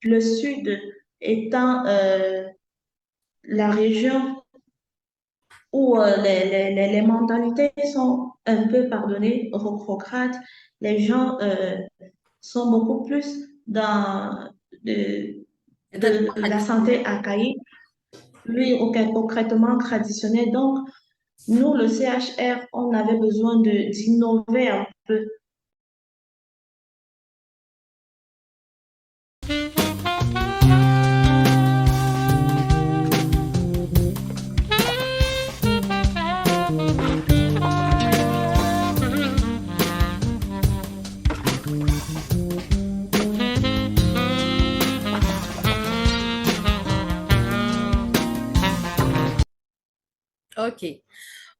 le sud étant la région où les mentalités sont un peu pardonnées, rétrogrades. Les gens sont beaucoup plus dans de, C'est un de la santé traditionnel. archaïque, lui concrètement traditionnel. Donc, nous, le CHR, on avait besoin d'innover un peu. OK.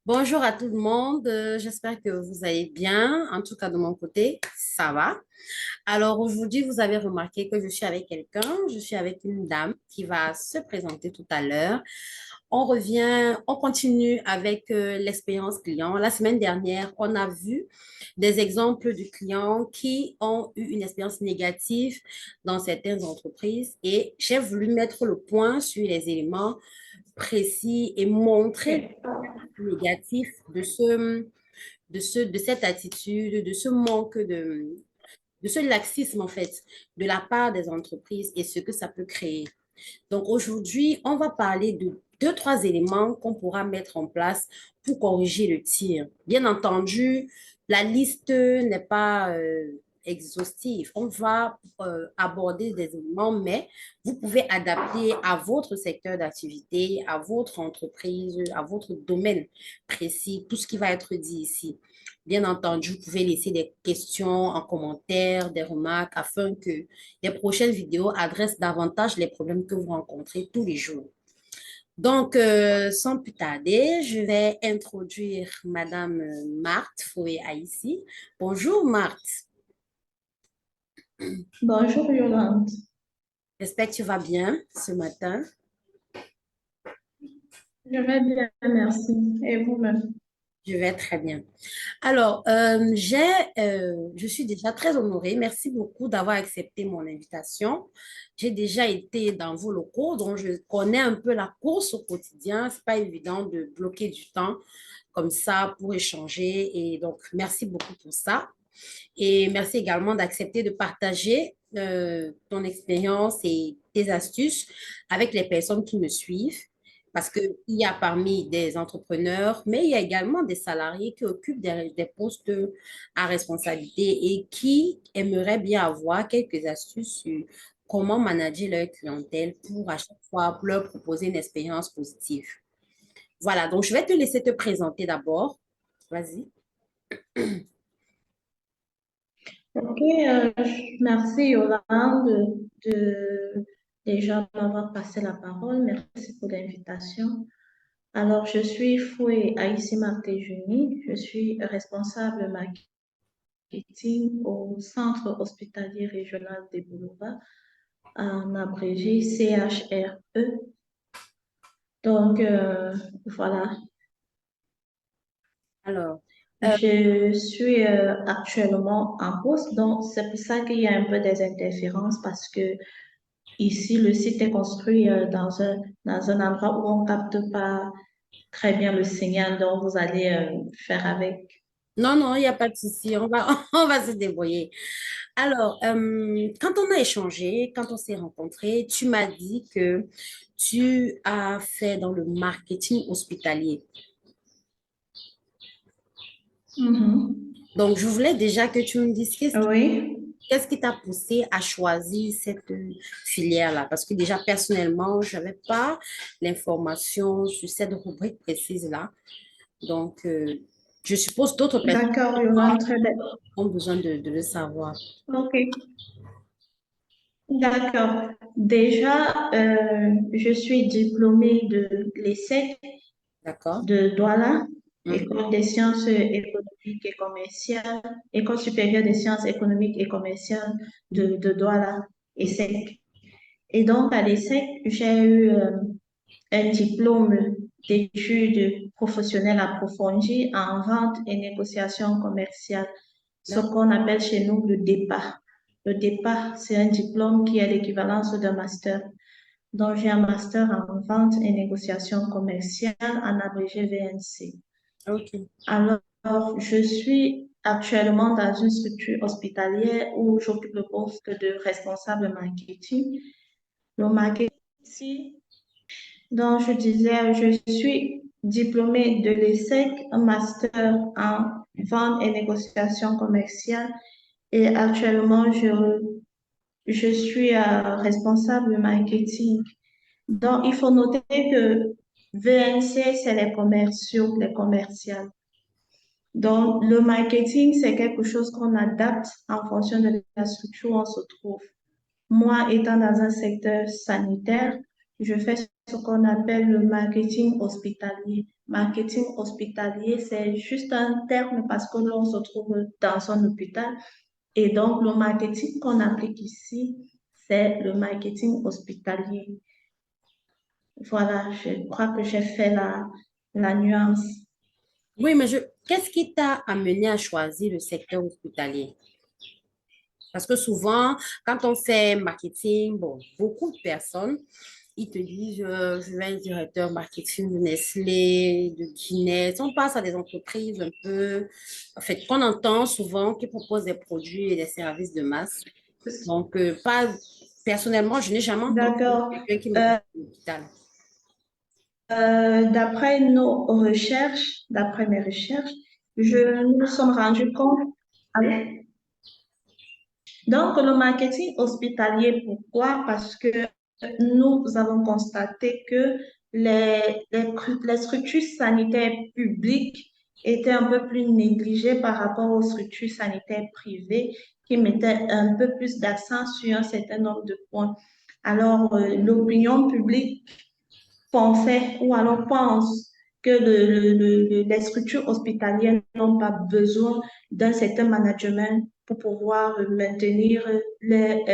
Bonjour à tout le monde. J'espère que vous allez bien. En tout cas, de mon côté, ça va. Alors aujourd'hui, vous avez remarqué que je suis avec quelqu'un. Je suis avec une dame qui va se présenter tout à l'heure. On continue avec l'expérience client. La semaine dernière, on a vu des exemples de clients qui ont eu une expérience négative dans certaines entreprises et j'ai voulu mettre le point sur les éléments précis et montrer Ok. le négatif de cette attitude, de ce manque de ce laxisme en fait de la part des entreprises et ce que ça peut créer. Donc aujourd'hui, on va parler de deux, trois éléments qu'on pourra mettre en place pour corriger le tir. Bien entendu, la liste n'est pas exhaustive. On va aborder des éléments, mais vous pouvez adapter à votre secteur d'activité, à votre entreprise, à votre domaine précis, tout ce qui va être dit ici. Bien entendu, vous pouvez laisser des questions en commentaire, des remarques, afin que les prochaines vidéos adressent davantage les problèmes que vous rencontrez tous les jours. Donc, sans plus tarder, je vais introduire Madame Marthe Foué Haïssi. Bonjour Marthe, Bonjour Yolande. j'espère que tu vas bien ce matin. Je vais bien, merci. Et vous-même? Je vais très bien. Alors, je suis déjà très honorée. Merci beaucoup d'avoir accepté mon invitation. J'ai déjà été dans vos locaux, donc je connais un peu la course au quotidien. C'est pas évident de bloquer du temps comme ça pour échanger. Et donc, merci beaucoup pour ça. Et merci également d'accepter de partager ton expérience et tes astuces avec les personnes qui me suivent. Parce qu'il y a parmi des entrepreneurs, mais il y a également des salariés qui occupent des postes à responsabilité et qui aimeraient bien avoir quelques astuces sur comment manager leur clientèle pour à chaque fois leur proposer une expérience positive. Voilà, donc je vais te laisser te présenter d'abord. Vas-y. Ok, merci Yolande de déjà m'avoir passé la parole. Merci pour l'invitation. Alors, je suis Foué Aïssi Marté-Juni. Je suis responsable marketing au Centre hospitalier régional des Boulouvats, en abrégé CHRE. Donc, voilà, Alors, euh, je suis actuellement en poste, donc c'est pour ça qu'il y a un peu des interférences parce que ici, le site est construit dans un endroit où on ne capte pas très bien le signal, donc vous allez faire avec. non, non, il n'y a pas de souci, on va se débrouiller. Alors, quand on a échangé, quand on s'est rencontrés, tu m'as dit que tu as fait dans le marketing hospitalier. Mhm. Donc, je voulais déjà que tu me dises Oui. qu'est-ce qui t'a poussé à choisir cette filière-là? Parce que déjà, personnellement, je n'avais pas l'information sur cette rubrique précise-là. Donc, je suppose d'autres personnes D'accord, Yolande, très bien. ont besoin de le savoir. OK, d'accord. Déjà, je suis diplômée de l'ESSEC D'accord? de Douala, Mhm. École des sciences économiques et commerciales, École supérieure des sciences économiques et commerciales de Douala, ESSEC. Et donc, à l'ESSEC, j'ai eu un diplôme d'études professionnelles approfondies en vente et négociation commerciale, ce D'accord. qu'on appelle chez nous le DEPA. le départ, c'est un diplôme qui est l'équivalence d'un master. Donc, j'ai un master en vente et négociation commerciale, en abrégé VNC. Ok. Alors, je suis actuellement dans une structure hospitalière où j'occupe le poste de responsable marketing. Le marketing, ici, donc je disais, je suis diplômée de l'ESSEC, un master en vente et négociation commerciale. Et actuellement, je suis responsable marketing. Donc, il faut noter que VNC, c'est les commerciaux, les commerciales. Donc, le marketing, c'est quelque chose qu'on adapte en fonction de la structure où on se trouve. Moi, étant dans un secteur sanitaire, je fais ce qu'on appelle le marketing hospitalier. Marketing hospitalier, c'est juste un terme parce que l'on se trouve dans un hôpital. Et donc, le marketing qu'on applique ici, c'est le marketing hospitalier. Voilà, je crois que j'ai fait la nuance. Oui, mais qu'est-ce qui t'a amené à choisir le secteur hospitalier? Parce que souvent, quand on fait marketing, bon, beaucoup de personnes, ils te disent, je vais être directeur marketing de Nestlé, de Guinness. On passe à des entreprises un peu, en fait, qu'on entend souvent qui proposent des produits et des services de masse. Donc, pas, personnellement, je n'ai jamais entendu D'accord. quelqu'un qui me dit Euh, l'hôpital. D'après nos recherches, d'après mes recherches, nous nous sommes rendus compte. Allô? Donc, le marketing hospitalier, pourquoi? Parce que nous avons constaté que les structures sanitaires publiques étaient un peu plus négligées par rapport aux structures sanitaires privées qui mettaient un peu plus d'accent sur un certain nombre de points. Alors, l'opinion publique pensait ou alors pense que les structures hospitalières n'ont pas besoin d'un certain management pour pouvoir maintenir les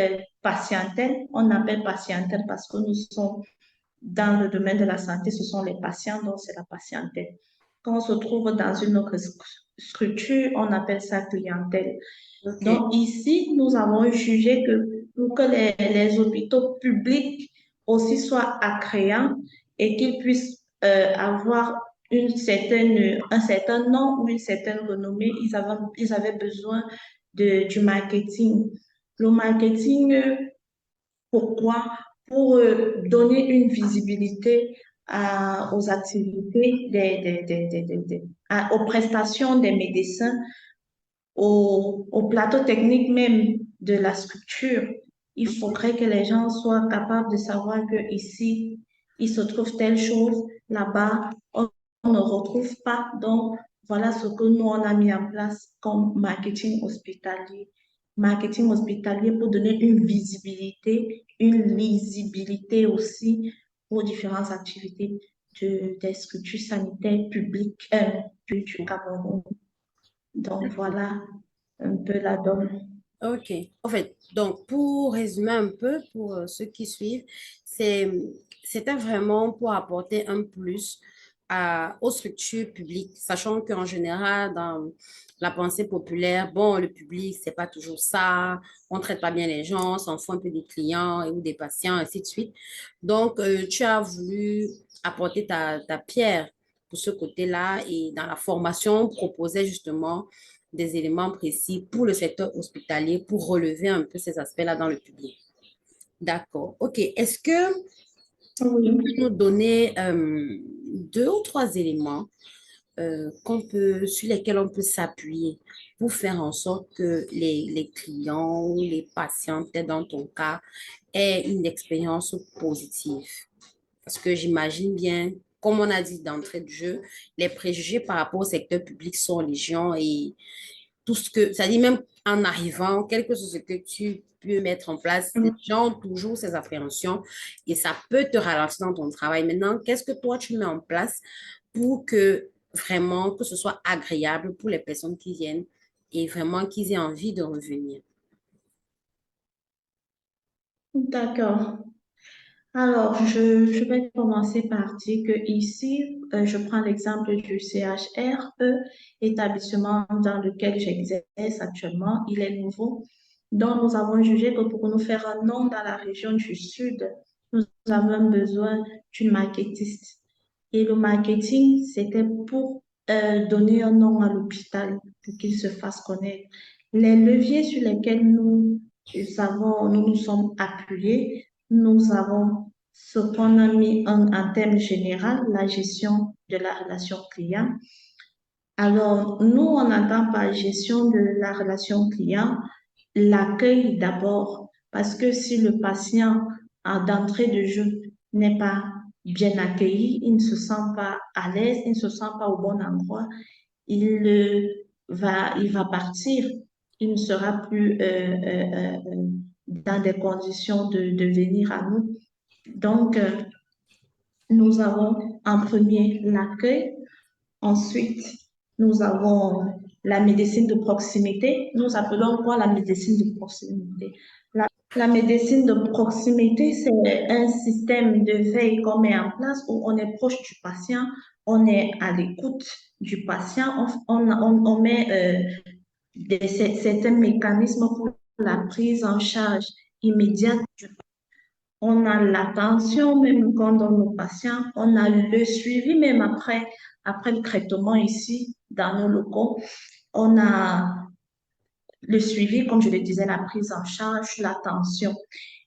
patientèles. On appelle patientèle parce que nous sommes dans le domaine de la santé, ce sont les patients, donc c'est la patientèle. Quand on se trouve dans une autre structure, on appelle ça clientèle. OK. Donc ici, nous avons jugé que pour que les hôpitaux publics aussi soient attrayants et qu'ils puissent avoir un certain nom ou une certaine renommée, ils avaient besoin du marketing. Le marketing, pourquoi? Pour donner une visibilité aux activités, aux prestations des médecins au plateau technique même de la structure. Il faudrait que les gens soient capables de savoir que ici, il se trouve telle chose, là-bas, on ne retrouve pas. Donc, voilà ce que nous, on a mis en place comme marketing hospitalier. Marketing hospitalier pour donner une visibilité, une lisibilité aussi aux différentes activités des structures sanitaires publiques du Cameroun. Donc voilà un peu la donne. OK. En fait, donc, pour résumer un peu, pour ceux qui suivent, c'est, c'était vraiment pour apporter un plus aux structures publiques, sachant qu'en général, dans la pensée populaire, bon, le public, c'est pas toujours ça, on traite pas bien les gens, on s'en fout un peu des clients ou des patients, ainsi de suite. Donc, tu as voulu apporter ta pierre pour ce côté-là et dans la formation, on proposait justement des éléments précis pour le secteur hospitalier pour relever un peu ces aspects-là dans le public. D'accord. OK. Est-ce que tu peux Oui. nous donner deux ou trois éléments sur lesquels on peut s'appuyer pour faire en sorte que les clients ou les patients, peut-être dans ton cas, aient une expérience positive? Parce que j'imagine bien, comme on a dit d'entrée de jeu, les préjugés par rapport au secteur public sont légion et tout ce que, ça dit même en arrivant, quel que soit ce que tu peux mettre en place, les gens ont toujours ces appréhensions et ça peut te ralentir dans ton travail. Maintenant, qu'est-ce que toi tu mets en place pour que vraiment que ce soit agréable pour les personnes qui viennent et vraiment qu'ils aient envie de revenir? D'accord. Alors, je vais commencer par dire que ici, je prends l'exemple du CHRE, établissement dans lequel j'exerce actuellement. Il est nouveau. Donc, nous avons jugé que pour nous faire un nom dans la région du Sud, nous avons besoin d'une marketiste. Et le marketing, c'était pour donner un nom à l'hôpital, pour qu'il se fasse connaître. Les leviers sur lesquels nous nous sommes appuyés, nous avons ce qu'on a mis en termes général, la gestion de la relation client. Alors, nous, on entend par gestion de la relation client l'accueil d'abord, parce que si le patient d'entrée de jeu n'est pas bien accueilli, il ne se sent pas à l'aise, il ne se sent pas au bon endroit, il va partir, il ne sera plus dans des conditions de venir à nous. Donc, nous avons en premier l'accueil. Ensuite, nous avons la médecine de proximité. Nous appelons quoi la médecine de proximité? La médecine de proximité, c'est un système de veille qu'on met en place où on est proche du patient, on est à l'écoute du patient, on met certains mécanismes pour la prise en charge immédiate du on a l'attention même quand on donne aux patients, on a le suivi même après le traitement ici dans nos locaux. On a le suivi, comme je le disais, la prise en charge, l'attention.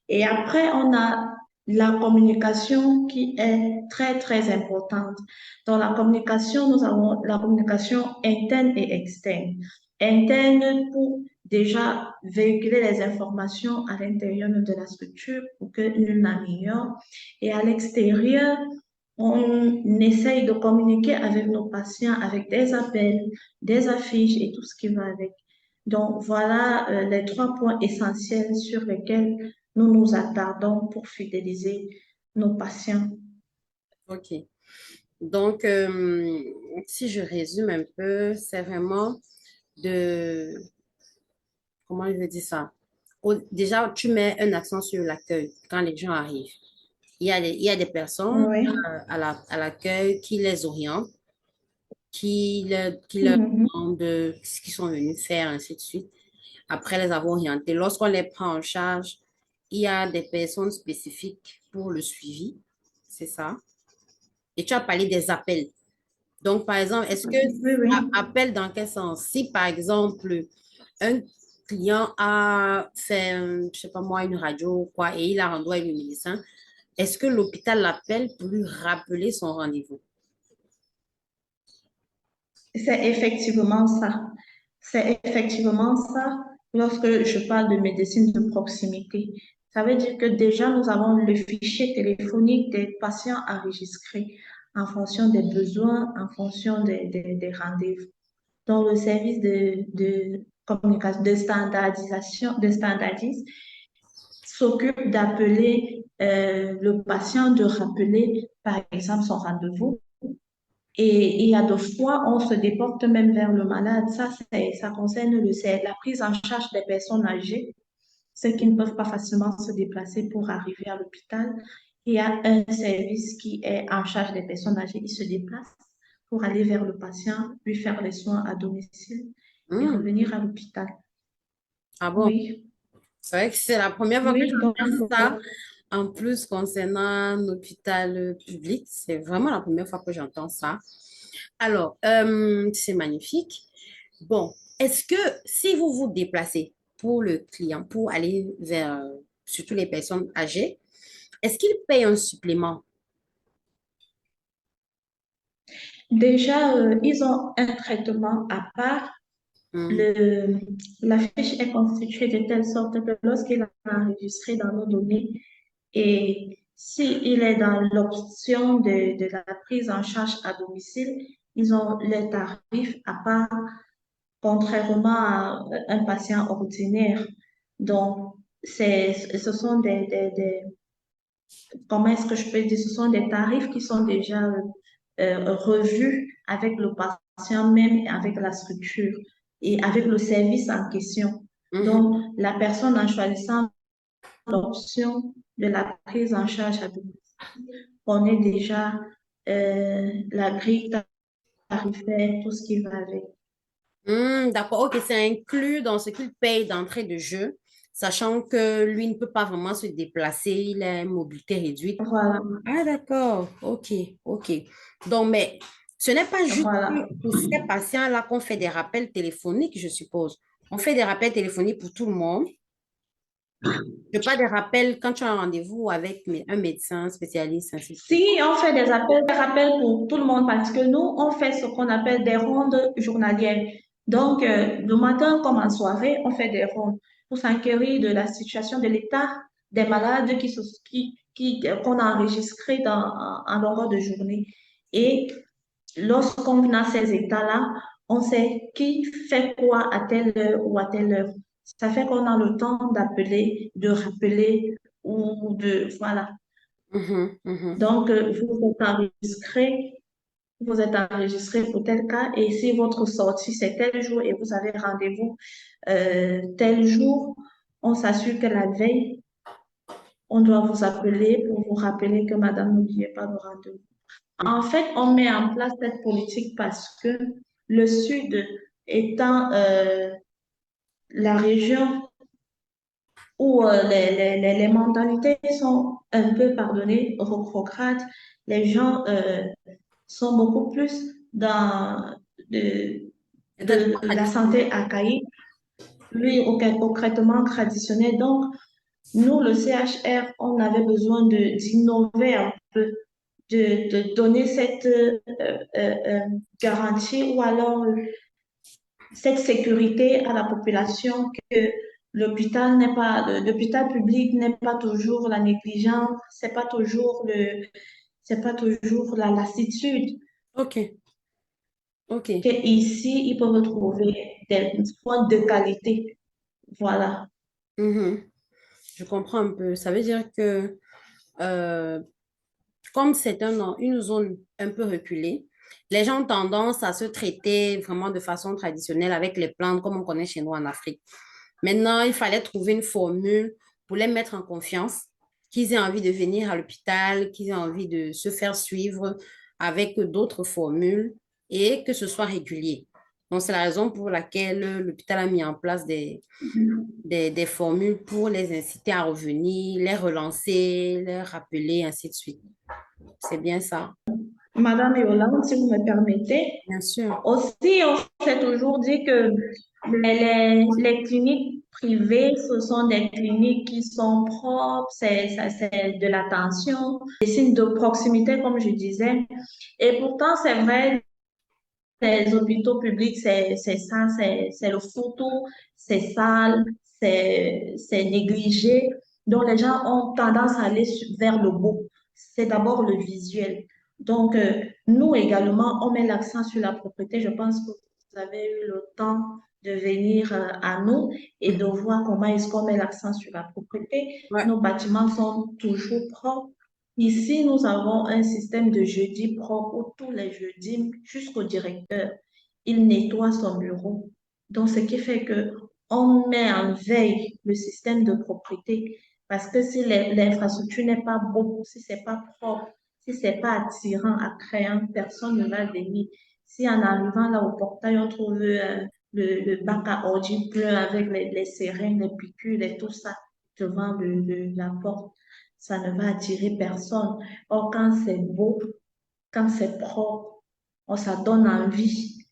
Et après, on a la communication qui est très, très importante. Dans la communication, nous avons la communication interne et externe. Interne pour déjà véhiculer les informations à l'intérieur de la structure pour que nul n'ignore. Et à l'extérieur, on essaye de communiquer avec nos patients avec des appels, des affiches et tout ce qui va avec. Donc, voilà les trois points essentiels sur lesquels nous nous attardons pour fidéliser nos patients. OK. Donc, si je résume un peu, c'est vraiment de, comment je vais dire ça? Déjà, tu mets un accent sur l'accueil quand les gens arrivent. Il y a des personnes Oui. à l'accueil qui les orientent, qui leur Mhm. demandent ce qu'ils sont venus faire, ainsi de suite. Après les avoir orientés, lorsqu'on les prend en charge, il y a des personnes spécifiques pour le suivi, c'est ça. Et tu as parlé des appels. Donc, par exemple, est-ce que Oui, oui. appel dans quel sens? Si, par exemple, un client a fait, je sais pas moi, une radio ou quoi, et il a rendez-vous avec le médecin, est-ce que l'hôpital l'appelle pour lui rappeler son rendez-vous? C'est effectivement ça. C'est effectivement ça lorsque je parle de médecine de proximité. Ça veut dire que déjà, nous avons le fichier téléphonique des patients enregistrés en fonction des besoins, en fonction des rendez-vous. Donc, le service de communication, de standardise s'occupe d'appeler le patient, de rappeler, par exemple, son rendez-vous et il y a deux fois, on se déporte même vers le malade. Ça concerne c'est la prise en charge des personnes âgées, ceux qui ne peuvent pas facilement se déplacer pour arriver à l'hôpital. Il y a un service qui est en charge des personnes âgées. Il se déplace pour aller vers le patient, lui faire les soins à domicile et Hmm. revenir à l'hôpital. Ah bon? Oui, C'est vrai que c'est la première fois que oui, donc, j'entends ça. En plus, concernant un hôpital public, c'est vraiment la première fois que j'entends ça. Alors, c'est magnifique. Bon, est-ce que si vous vous déplacez pour le client, pour aller vers surtout les personnes âgées, est-ce qu'il paye un supplément? déjà, ils ont un traitement à part. Hmm. Le, la fiche est constituée de telle sorte que lorsqu'il est enregistré dans nos données et s'il est dans l'option de la prise en charge à domicile, ils ont les tarifs à part, contrairement à un patient ordinaire. Donc, ce sont comment est-ce que je peux dire, ce sont des tarifs qui sont déjà revus avec le patient même, et avec la structure et avec le service en question. Mhm. Donc, la personne en choisissant l'option de la prise en charge à domicile, on est déjà la grille tarifaire, tout ce qui va avec. Hmm, d'accord, ok, c'est inclus dans ce qu'il paye d'entrée de jeu. sachant que lui ne peut pas vraiment se déplacer, il a une mobilité réduite. Voilà, Ah, d'accord. OK, OK. Donc, mais ce n'est pas juste voilà. pour ces patients-là qu'on fait des rappels téléphoniques, je suppose. On fait des rappels téléphoniques pour tout le monde. Je pas des rappels quand tu as un rendez-vous avec un médecin spécialiste, ainsi de suite. Si on fait des rappels pour tout le monde, parce que nous, on fait ce qu'on appelle des rondes journalières. Donc, le matin comme en soirée, on fait des rondes pour s'inquiéter de la situation de l'état des malades qu'on a enregistrés en longueur de journée. Et lorsqu'on a ces états-là, on sait qui fait quoi à telle heure ou à telle heure. Ça fait qu'on a le temps d'appeler, de rappeler ou de, voilà. Mhm, mhm. Donc, vous êtes enregistré pour tel cas et si votre sortie c'est tel jour et vous avez rendez-vous tel jour, on s'assure que la veille, on doit vous appeler pour vous rappeler que madame, n'oubliez pas le rendez-vous. En fait, on met en place cette politique parce que le Sud étant la région où les mentalités sont un peu pardonnées, rétrogrades, les gens sont beaucoup plus dans de, C'est un traitement la traditionnel. santé archaïque, lui au traitement traditionnel. Donc, nous, le CHR, on avait besoin d'innover un peu, de donner cette garantie ou alors cette sécurité à la population que l'hôpital public n'est pas toujours la négligence, c'est pas toujours la lassitude. OK, OK. Qu'ici, ils peuvent trouver des soins de qualité. Voilà. Mhm. Je comprends un peu. Ça veut dire que euh, comme c'est une zone un peu reculée, les gens ont tendance à se traiter vraiment de façon traditionnelle avec les plantes comme on connaît chez nous en Afrique. Maintenant, il fallait trouver une formule pour les mettre en confiance, qu'ils aient envie de venir à l'hôpital, qu'ils aient envie de se faire suivre avec d'autres formules et que ce soit régulier. Donc, c'est la raison pour laquelle l'hôpital a mis en place des formules pour les inciter à revenir, les relancer, les rappeler, ainsi de suite. C'est bien ça. Madame Yolande, si vous me permettez, Bien sûr. aussi, on s'est toujours dit que les cliniques privées, ce sont des cliniques qui sont propres, c'est de l'attention, des signes de proximité, comme je disais. Et pourtant, c'est vrai, les hôpitaux publics, c'est ça, c'est le photo, c'est sale, c'est négligé. Donc, les gens ont tendance à aller vers le beau. C'est d'abord le visuel. Donc, nous également, on met l'accent sur la propriété. Je pense que vous avez eu le temps de venir à nous et de Mhm. voir comment est-ce qu'on met l'accent sur la propriété. Ouais. Nos bâtiments sont toujours propres. Ici, nous avons un système de jeudi propre où tous les jeudis, jusqu'au directeur, il nettoie son bureau. Donc, ce qui fait que on met en veille le système de propriété parce que si l'infrastructure n'est pas beau, si c'est pas propre, si c'est pas attirant, attrayant, personne ne va venir. Si en arrivant là au portail, on trouve le bac à ordures plein avec les seringues, les piqûres et tout ça devant la porte, ça ne va attirer personne. Or, quand c'est beau, quand c'est propre, ça donne envie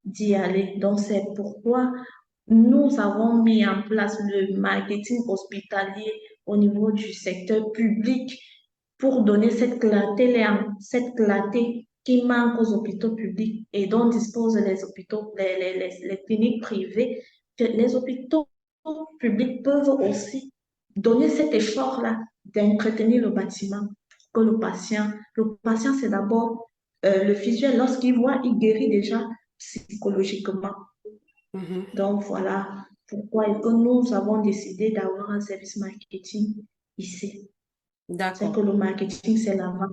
d'y aller. Donc, c'est pourquoi nous avons mis en place le marketing hospitalier au niveau du secteur public pour donner cette clarté qui manque aux hôpitaux publics et dont disposent les hôpitaux, les cliniques privées, que les hôpitaux publics peuvent aussi donner cet effort-là d'entretenir le bâtiment que le patient c'est d'abord le visuel. Lorsqu'il voit, il guérit déjà psychologiquement. Mhm. Donc voilà pourquoi et que nous avons décidé d'avoir un service marketing ici. C'est que D'accord. le marketing, c'est la vente,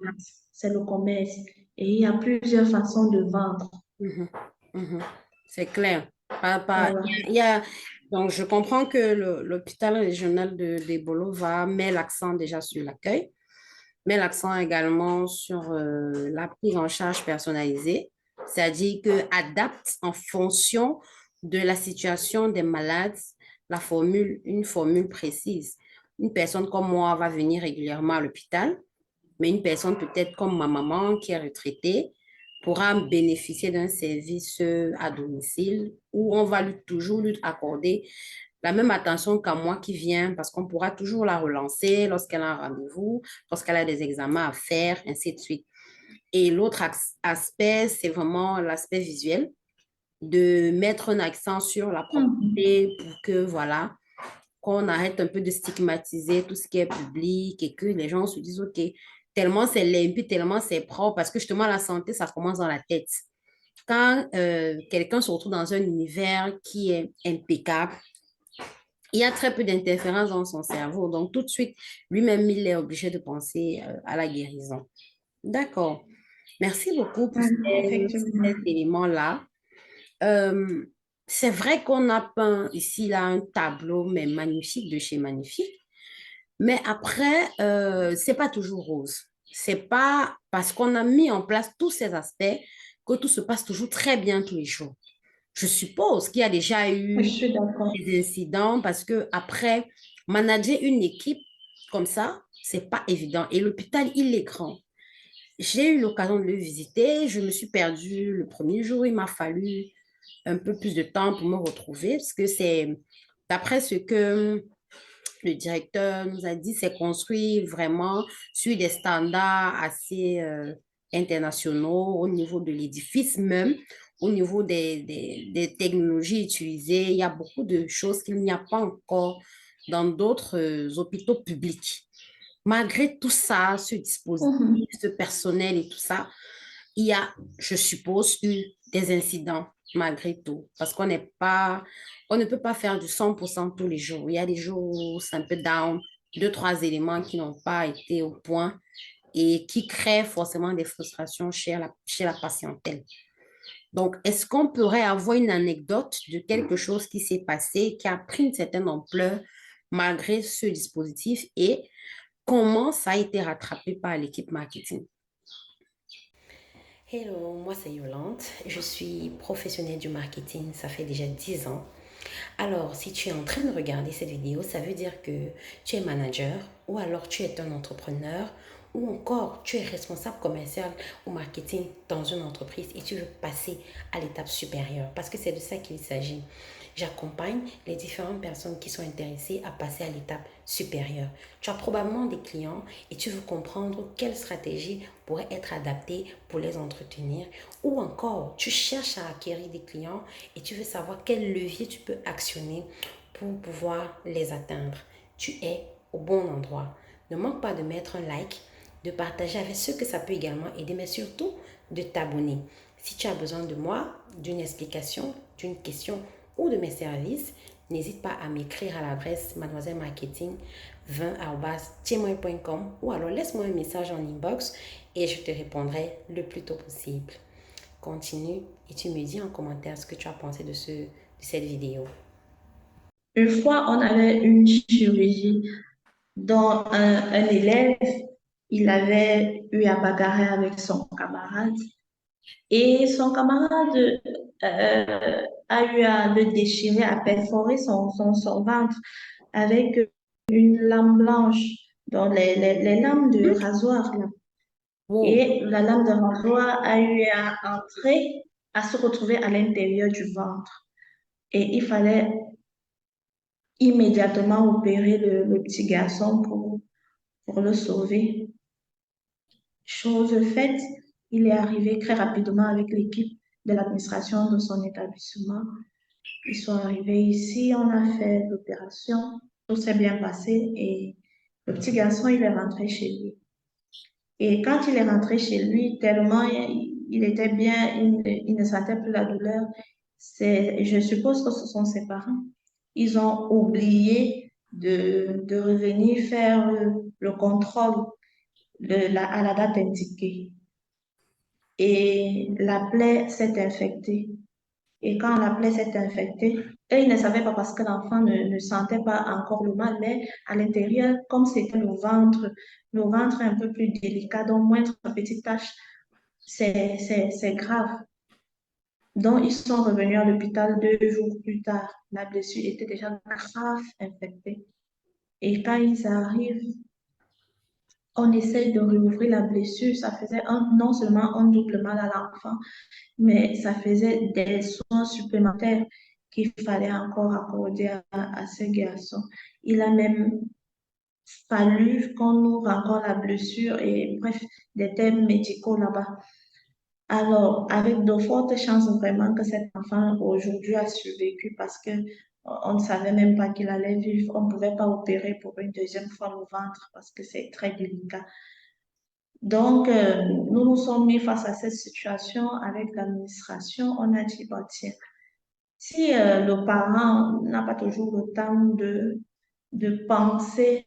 c'est le commerce. Et il y a plusieurs façons de vendre. Mhm. Mhm. C'est clair. Voilà. Donc, je comprends que l'hôpital régional d'Ebolo met l'accent déjà sur l'accueil, met l'accent également sur la prise en charge personnalisée, c'est-à-dire que adapte en fonction de la situation des malades une formule précise. Une personne comme moi va venir régulièrement à l'hôpital, mais une personne peut-être comme ma maman qui est retraitée pourra bénéficier d'un service à domicile où on va toujours lui accorder la même attention qu'à moi qui viens parce qu'on pourra toujours la relancer lorsqu'elle a un rendez-vous, lorsqu'elle a des examens à faire, ainsi de suite. Et l'autre aspect, c'est vraiment l'aspect visuel, de mettre un accent sur la Mhm. propreté pour que, voilà, qu'on arrête un peu de stigmatiser tout ce qui est public et que les gens se disent, OK, tellement c'est limpide, tellement c'est propre, parce que justement, la santé, ça commence dans la tête. Quand quelqu'un se retrouve dans un univers qui est impeccable, il y a très peu d'interférences dans son cerveau. Donc, tout de suite, lui-même, il est obligé de penser à la guérison. D'accord. Merci beaucoup pour Ouais, effectivement. cet élément-là. Euh, c'est vrai qu'on a peint ici là un tableau, mais magnifique de chez Magnifique. Mais après, c'est pas toujours rose. C'est pas parce qu'on a mis en place tous ces aspects que tout se passe toujours très bien tous les jours. Je suppose qu'il y a déjà Je eu suis d'accord. des incidents parce que après, manager une équipe comme ça, c'est pas évident. Et l'hôpital, il est grand. J'ai eu l'occasion de le visiter. Je me suis perdue le premier jour. Il m'a fallu un peu plus de temps pour me retrouver parce que c'est, d'après ce que le directeur nous a dit, c'est construit vraiment sur des standards assez internationaux au niveau de l'édifice même, au niveau des technologies utilisées. Il y a beaucoup de choses qu'il n'y a pas encore dans d'autres hôpitaux publics. Malgré tout ça, ce dispositif, Mhm. ce personnel et tout ça, il y a, je suppose, eu des incidents malgré tout, parce on ne peut pas faire du 100% tous les jours. Il y a des jours où c'est un peu down, deux, trois éléments qui n'ont pas été au point et qui créent forcément des frustrations chez la patientèle. Donc, est-ce qu'on pourrait avoir une anecdote de quelque chose qui s'est passé, qui a pris une certaine ampleur malgré ce dispositif et comment ça a été rattrapé par l'équipe marketing? Hello, moi c'est Yolande. Je suis professionnelle du marketing, ça fait déjà 10 ans. Alors, si tu es en train de regarder cette vidéo, ça veut dire que tu es manager ou alors tu es un entrepreneur ou encore tu es responsable commercial ou marketing dans une entreprise et tu veux passer à l'étape supérieure parce que c'est de ça qu'il s'agit. J'accompagne les différentes personnes qui sont intéressées à passer à l'étape supérieure. Tu as probablement des clients et tu veux comprendre quelle stratégie pourrait être adaptée pour les entretenir ou encore tu cherches à acquérir des clients et tu veux savoir quel levier tu peux actionner pour pouvoir les atteindre. Tu es au bon endroit. Ne manque pas de mettre un like, de partager avec ceux que ça peut également aider, mais surtout de t'abonner. Si tu as besoin de moi, d'une explication, d'une question ou de mes services, n'hésite pas à m'écrire à l'adresse mademoisellemarketing20@gmail.com ou alors laisse-moi un message en inbox et je te répondrai le plus tôt possible. Continue et tu me dis en commentaire ce que tu as pensé de cette vidéo. Une fois, on avait une chirurgie dont un élève, il avait eu à bagarrer avec son camarade et son camarade a eu à le déchirer, à perforer son ventre avec une lame blanche, dans les lames de rasoir, là. Wow. Et la lame de rasoir a eu à entrer, à se retrouver à l'intérieur du ventre. Et il fallait immédiatement opérer le petit garçon pour le sauver. Chose faite, il est arrivé très rapidement avec l'équipe de l'administration de son établissement. Ils sont arrivés ici, on a fait l'opération, tout s'est bien passé et le petit garçon, il est rentré chez lui. Et quand il est rentré chez lui, tellement il était bien, il ne sentait plus la douleur. Je suppose que ce sont ses parents. Ils ont oublié de revenir faire le contrôle à la date indiquée. Et la plaie s'est infectée. Et quand la plaie s'est infectée, eux, ils ne savaient pas parce que l'enfant ne sentait pas encore le mal, mais à l'intérieur, comme c'était le ventre est un peu plus délicat, donc moindre petite tache, c'est grave. Donc, ils sont revenus à l'hôpital 2 jours plus tard. La blessure était déjà grave infectée. Et quand ils arrivent, on essaye de rouvrir la blessure. Ça faisait non seulement un double mal à l'enfant, mais ça faisait des soins supplémentaires qu'il fallait encore accorder à ce garçon. Il a même fallu qu'on ouvre encore la blessure et bref, des thèmes médicaux là-bas. Alors, avec de fortes chances vraiment que cet enfant aujourd'hui a survécu parce que on ne savait même pas qu'il allait vivre. On ne pouvait pas opérer pour une deuxième fois le ventre parce que c'est très délicat. Donc, nous nous sommes mis face à cette situation avec l'administration. On a dit, bah, tiens, si le parent n'a pas toujours le temps de penser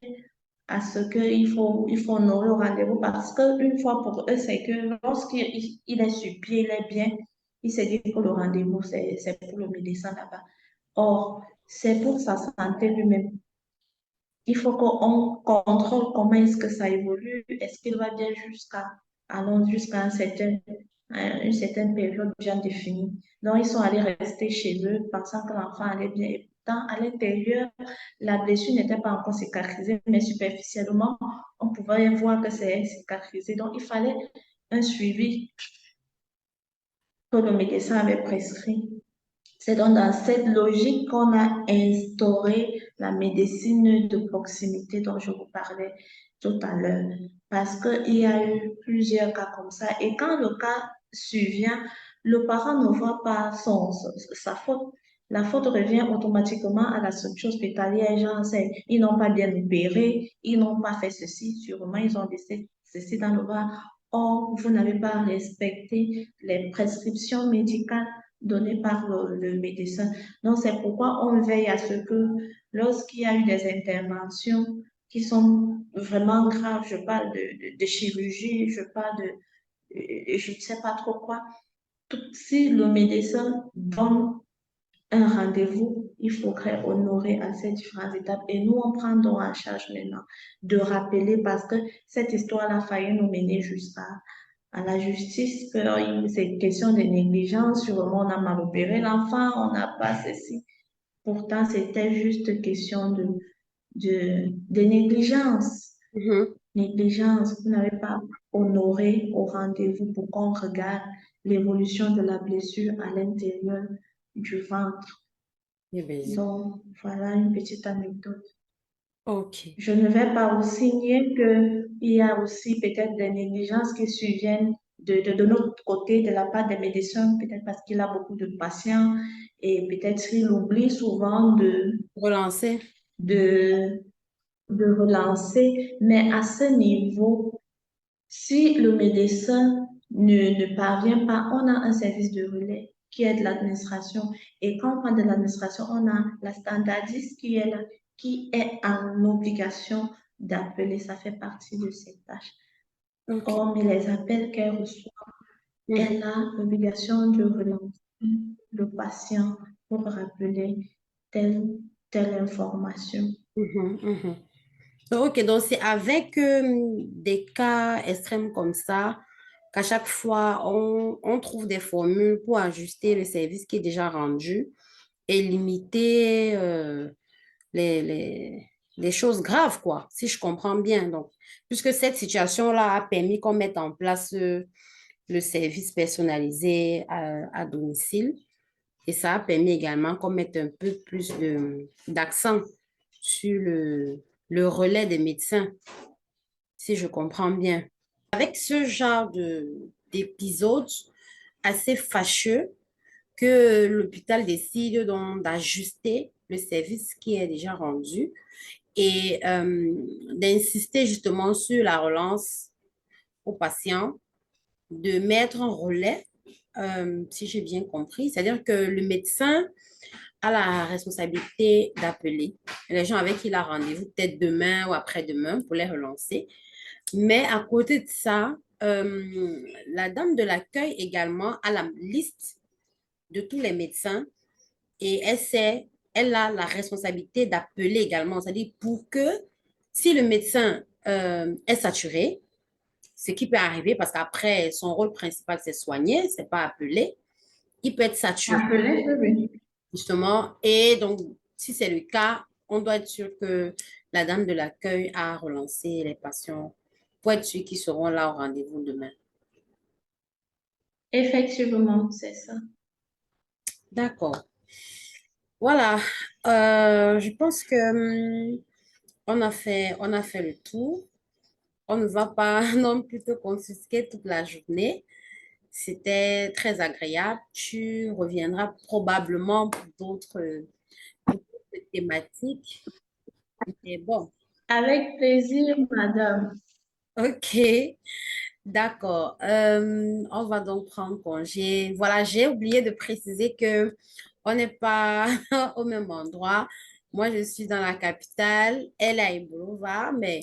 à ce il faut honorer le rendez-vous parce qu'une fois pour eux, c'est que lorsqu'il est sur pied, il est bien, il se dit que le rendez-vous, c'est pour le médecin là-bas. Or, c'est pour sa santé lui-même. Il faut qu'on contrôle comment est-ce que ça évolue, est-ce qu'il va bien allons jusqu'à une certaine période bien définie. Donc, ils sont allés rester chez eux pensant que l'enfant allait bien. Et pourtant, à l'intérieur, la blessure n'était pas encore cicatrisée, mais superficiellement, on pouvait voir que c'est cicatrisé. Donc, il fallait un suivi que le médecin avait prescrit. C'est donc dans cette logique qu'on a instauré la médecine de proximité dont je vous parlais tout à l'heure. Parce qu'il y a eu plusieurs cas comme ça. Et quand le cas survient, le parent ne voit pas sa faute. La faute revient automatiquement à la structure hospitalière. Genre, ils n'ont pas bien opéré, ils n'ont pas fait ceci, sûrement ils ont laissé ceci dans le bas. Or, vous n'avez pas respecté les prescriptions médicales donné par le médecin. Donc, c'est pourquoi on veille à ce que lorsqu'il y a eu des interventions qui sont vraiment graves, je parle de chirurgie, je parle je ne sais pas trop quoi, si le médecin donne un rendez-vous, il faudrait honorer à ces différentes étapes. Et nous, on prend donc en charge maintenant de rappeler parce que cette histoire a failli nous mener jusqu'à à la justice, que c'est une question de négligence, sûrement on a mal opéré l'enfant, on n'a pas ceci. Pourtant, c'était juste question de négligence. Mhm. Négligence, vous n'avez pas honoré au rendez-vous pour qu'on regarde l'évolution de la blessure à l'intérieur du ventre. Eh bien, Donc, voilà une petite anecdote. ok. Je ne vais pas aussi nier qu'il y a aussi peut-être des négligences qui surviennent de notre côté, de la part des médecins, peut-être parce qu'il a beaucoup de patients et peut-être qu'il oublie souvent Relancer. de, de relancer. Mais à ce niveau, si le médecin ne parvient pas, on a un service de relais qui est de l'administration. Et quand on parle de l'administration, on a la standardiste qui est là, qui est en obligation d'appeler. Ça fait partie de ses tâches. Ok. Hormis les appels qu'elle reçoit, elle Mhm. a l'obligation de relancer le patient pour rappeler telle, telle information. Mhm. Mhm. Ok, donc c'est avec des cas extrêmes comme ça qu'à chaque fois, on trouve des formules pour ajuster le service qui est déjà rendu et limiter les, les, les choses graves, quoi, si je comprends bien. Donc, puisque cette situation-là a permis qu'on mette en place le service personnalisé à domicile et ça a permis également qu'on mette un peu plus d'accent sur le relais des médecins, si je comprends bien. Avec ce genre d'épisode assez fâcheux que l'hôpital décide donc d'ajuster le service qui est déjà rendu et d'insister justement sur la relance aux patients, de mettre un relais, si j'ai bien compris, c'est-à-dire que le médecin a la responsabilité d'appeler les gens avec qui il a rendez-vous, peut-être demain ou après-demain, pour les relancer. Mais à côté de ça, la dame de l'accueil également a la liste de tous les médecins et elle a la responsabilité d'appeler également, c'est-à-dire pour que si le médecin est saturé, ce qui peut arriver parce qu'après, son rôle principal, c'est soigner, c'est pas appeler. il peut être saturé, Appelez, oui, oui. justement. Et donc, si c'est le cas, on doit être sûr que la dame de l'accueil a relancé les patients pour être sûr qu'ils seront là au rendez-vous demain. Effectivement, c'est ça. D'accord. Voilà. Je pense que on a fait le tour. On ne va pas non plus te confisquer toute la journée. C'était très agréable. Tu reviendras probablement pour d'autres thématiques. Mais bon, Avec plaisir, madame. ok, d'accord. On va donc prendre congé. Voilà, j'ai oublié de préciser que on n'est pas au même endroit. Moi, je suis dans la capitale, elle est à Boulevard, mais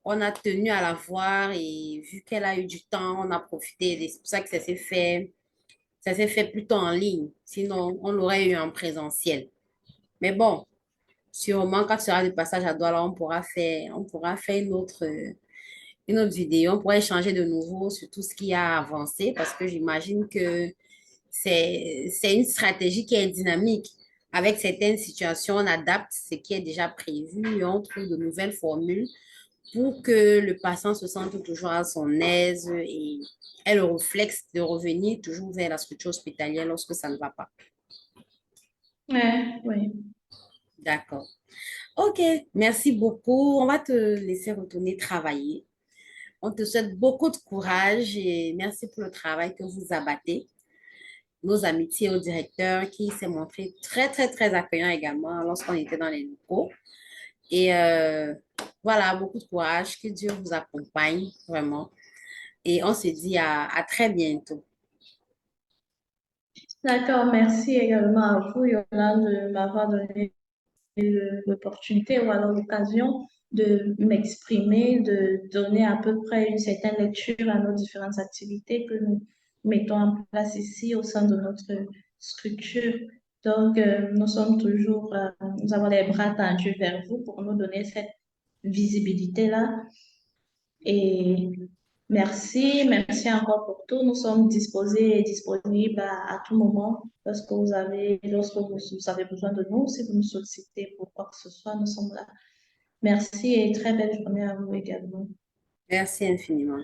on a tenu à la voir et vu qu'elle a eu du temps, on a profité. Et c'est pour ça que ça s'est fait plutôt en ligne. Sinon, on l'aurait eu en présentiel. Mais bon, sûrement, quand tu seras de passage à Douala, on pourra faire une autre vidéo. On pourrait échanger de nouveau sur tout ce qui a avancé parce que j'imagine que c'est une stratégie qui est dynamique. Avec certaines situations, on adapte ce qui est déjà prévu et on trouve de nouvelles formules pour que le patient se sente toujours à son aise et ait le réflexe de revenir toujours vers la structure hospitalière lorsque ça ne va pas. Ouais, oui. D'accord. OK, merci beaucoup. On va te laisser retourner travailler. On te souhaite beaucoup de courage et merci pour le travail que vous abattez. Nos amitiés au directeur qui s'est montré très, très, très accueillant également lorsqu'on était dans les locaux. Et voilà, beaucoup de courage. Que Dieu vous accompagne vraiment. Et on se dit à très bientôt. D'accord, merci également à vous, Yolande, de m'avoir donné l'opportunité ou alors l'occasion de m'exprimer, de donner à peu près une certaine lecture à nos différentes activités que nous mettons en place ici au sein de notre structure. Donc, nous sommes toujours, nous avons les bras tendus vers vous pour nous donner cette visibilité-là. Et merci encore pour tout. Nous sommes disposés et disponibles à tout moment lorsque vous avez besoin de nous, si vous nous sollicitez pour quoi que ce soit, nous sommes là. Merci et très belle journée à vous également. Merci infiniment.